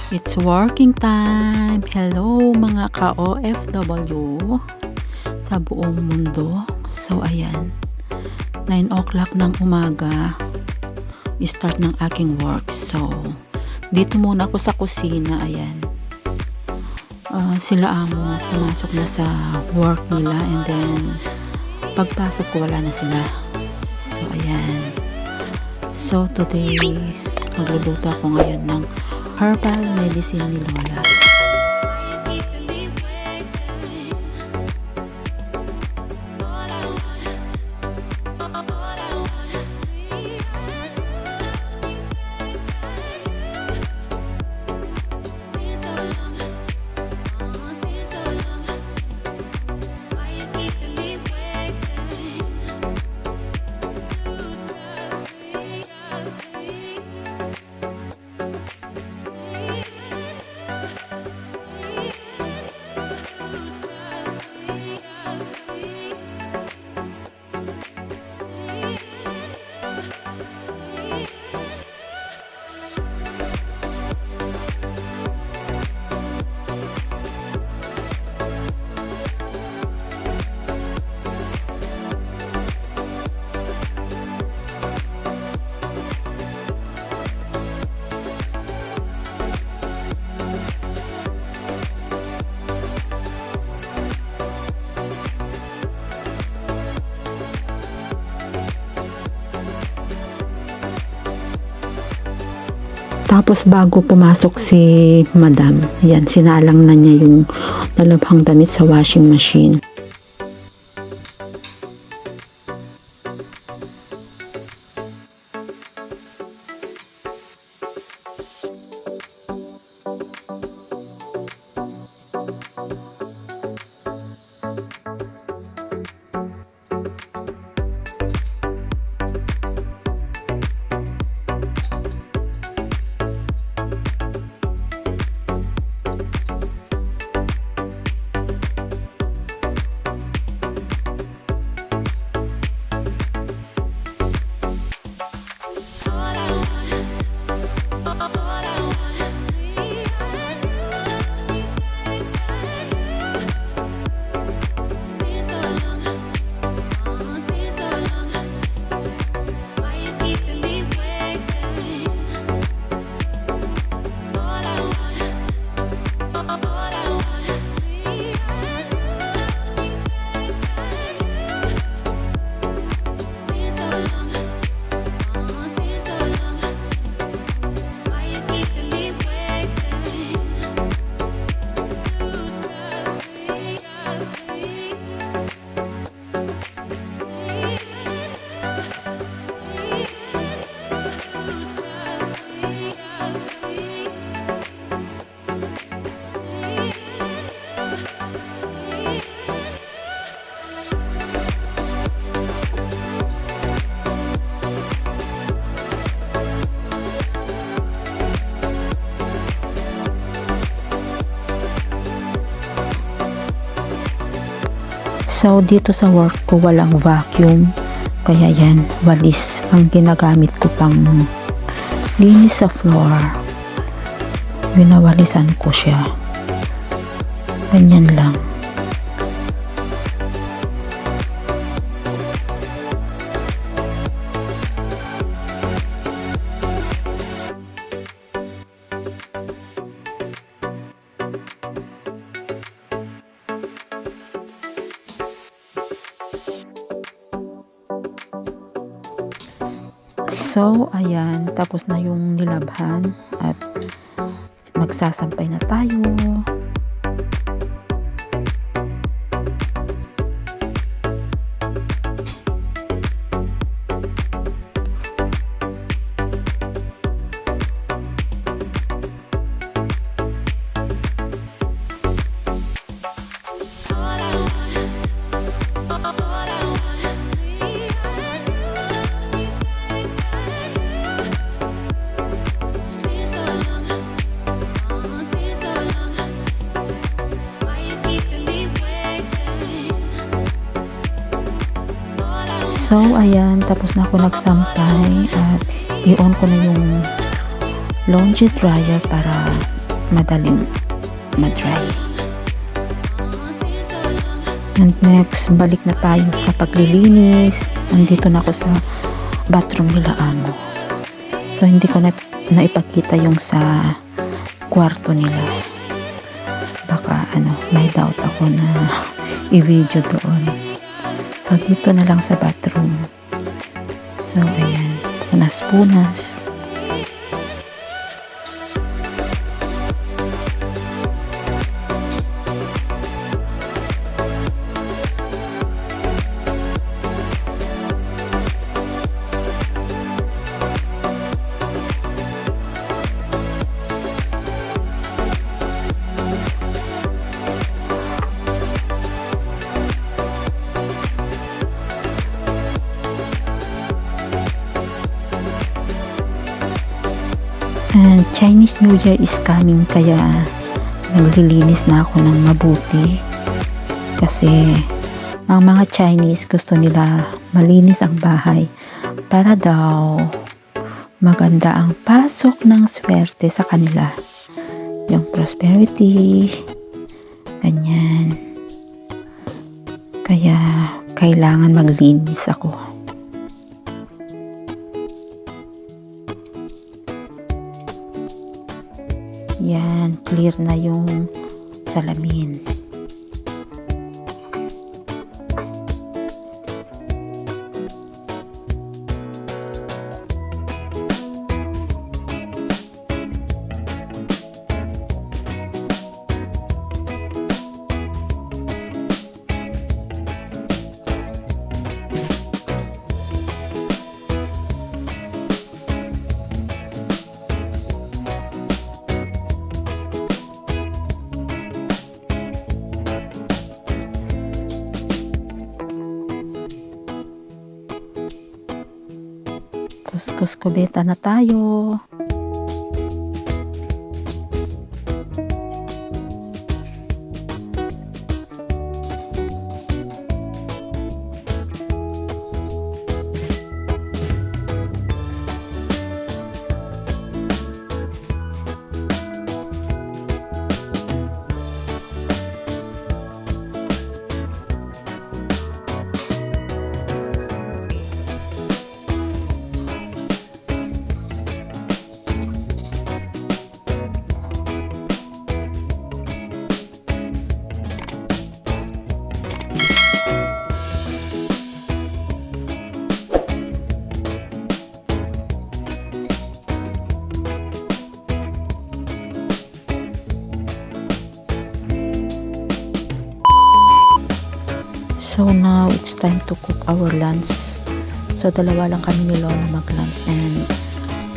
It's working time! Hello mga ka-OFW sa buong mundo. So ayan, 9 o'clock ng umaga, start ng aking work. So dito muna ako sa kusina. Ayan, sila amo pumasok na sa work nila, and then pagpasok ko wala na sila. So ayan, so today magluluto ako ngayon ng herbal medicine ni Lola. Tapos bago pumasok si Madam, yan, sinalang na niya yung nalabhang damit sa washing machine. So dito sa work ko walang vacuum, kaya yan, walis ang ginagamit ko pang linis sa floor. Winawalisan ko siya, ganyan lang. So, ayan, tapos na yung nilabhan at magsasampay na tayo. So, ayan, tapos na ako nagsampay at i-on ko na yung laundry dryer para madaling madry. And next, balik na tayo sa paglilinis. Andito na ako sa bathroom nila amo. So hindi ko na ipakita yung sa kwarto nila. Baka may doubt ako na i-video doon. So dito na lang sa bathroom. So ayan, punas-punas. And Chinese New Year is coming, kaya naglilinis na ako ng mabuti. Kasi ang mga Chinese gusto nila malinis ang bahay para daw maganda ang pasok ng swerte sa kanila. Yung prosperity, ganyan. Kaya kailangan maglinis ako. Yan, clear na yung salamin. Kuskus kubeta na tayo. So now it's time to cook our lunch. So dalawa lang kami ni Lola mag-lunch and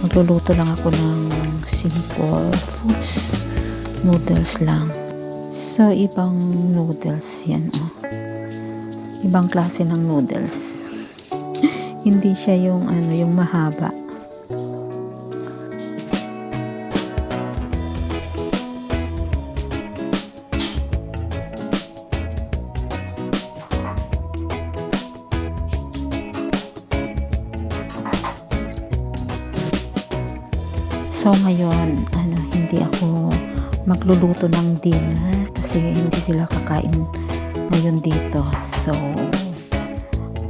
magluluto lang ako ng simple foods. Noodles lang. So ibang noodles yan, oh. Ibang klase ng noodles. Hindi siya yung yung mahaba. So ngayon, hindi ako magluluto ng dinner kasi hindi sila kakain ngayon dito. So,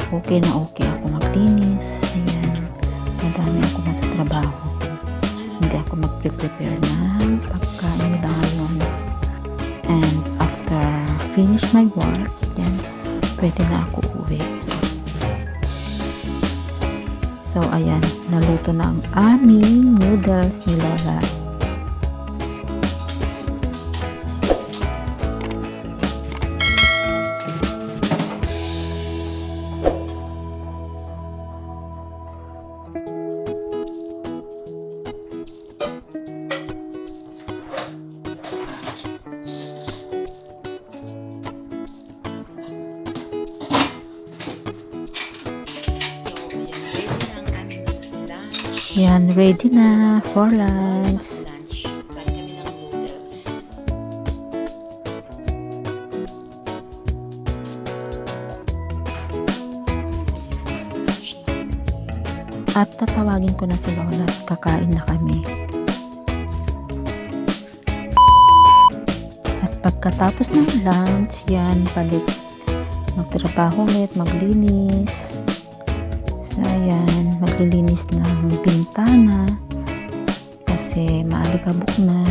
okay na okay ako maglinis. Ayan, madami ako matatrabaho. Hindi ako mag-prepare ng pagkain nila ngayon. And after finish my work, yan, pwede na ako uwi. So, ayan, naluto na ang aming noodles ni Lola. Yan, ready na for lunch. At tatawagin ko na si Lola at kakain na kami. Pagkatapos ng lunch, yan, palit. Magtrabaho ulit, maglinis. So, ayan, maglilinis ng bintana. Kasi maalikabok na.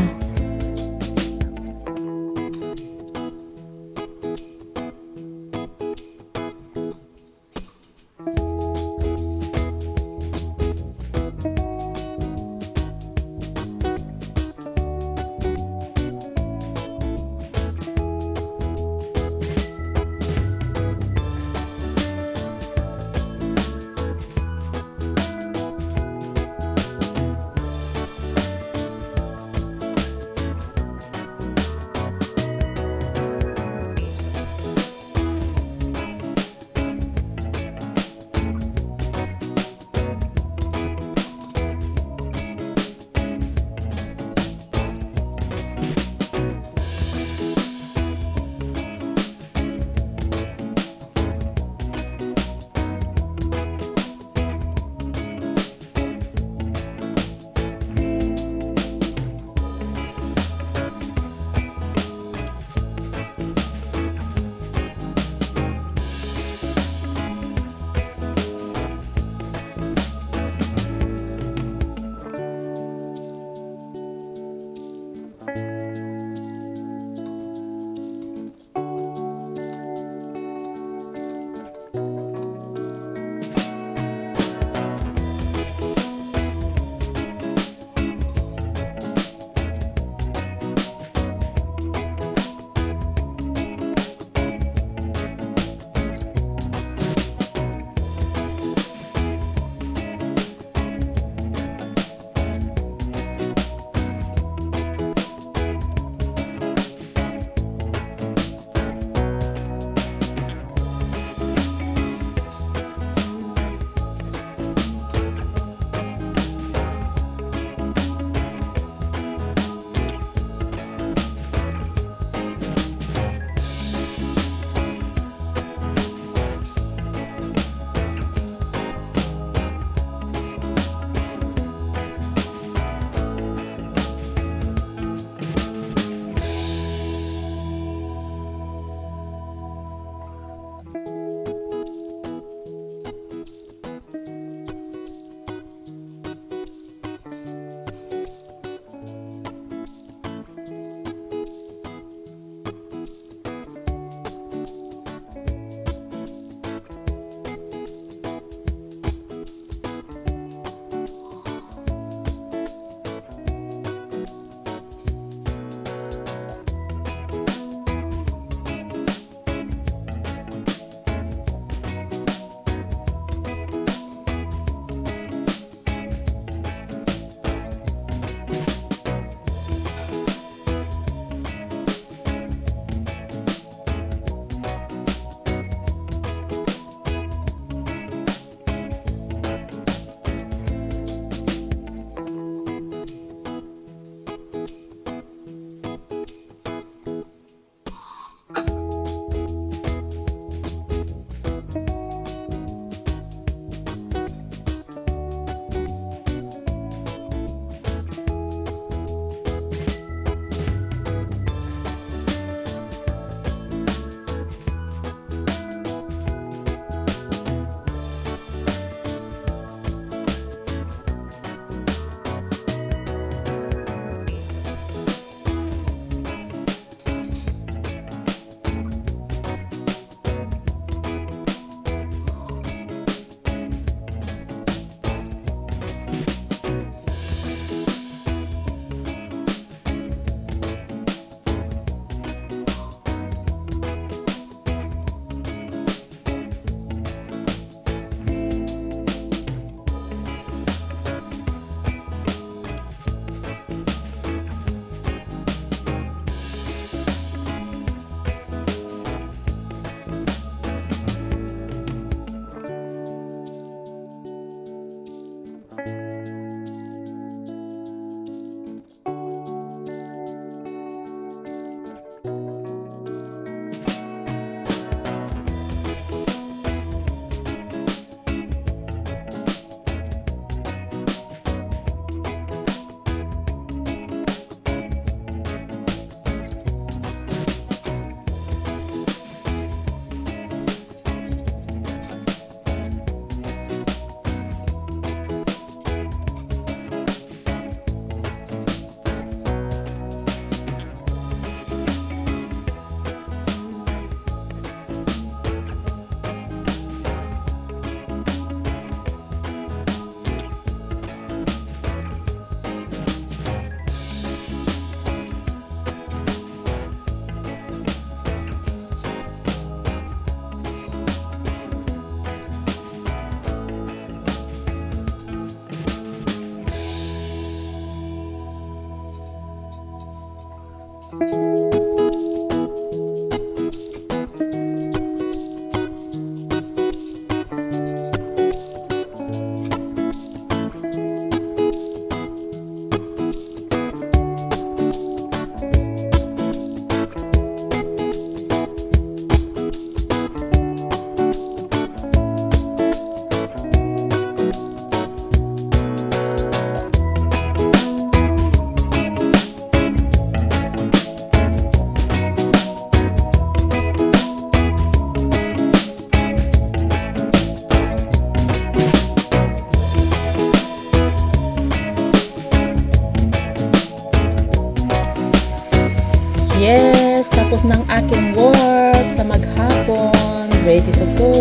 Yes, tapos ng aking work sa maghapon, ready to go.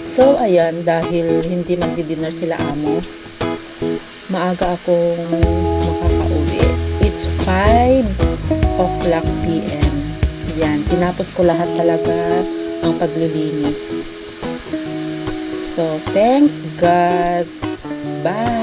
So, ayan, dahil hindi magdi-dinner sila amo, maaga akong makakauwi. It's 5 o'clock p.m. Yan, tinapos ko lahat talaga ang paglilinis. So, thanks God. Bye!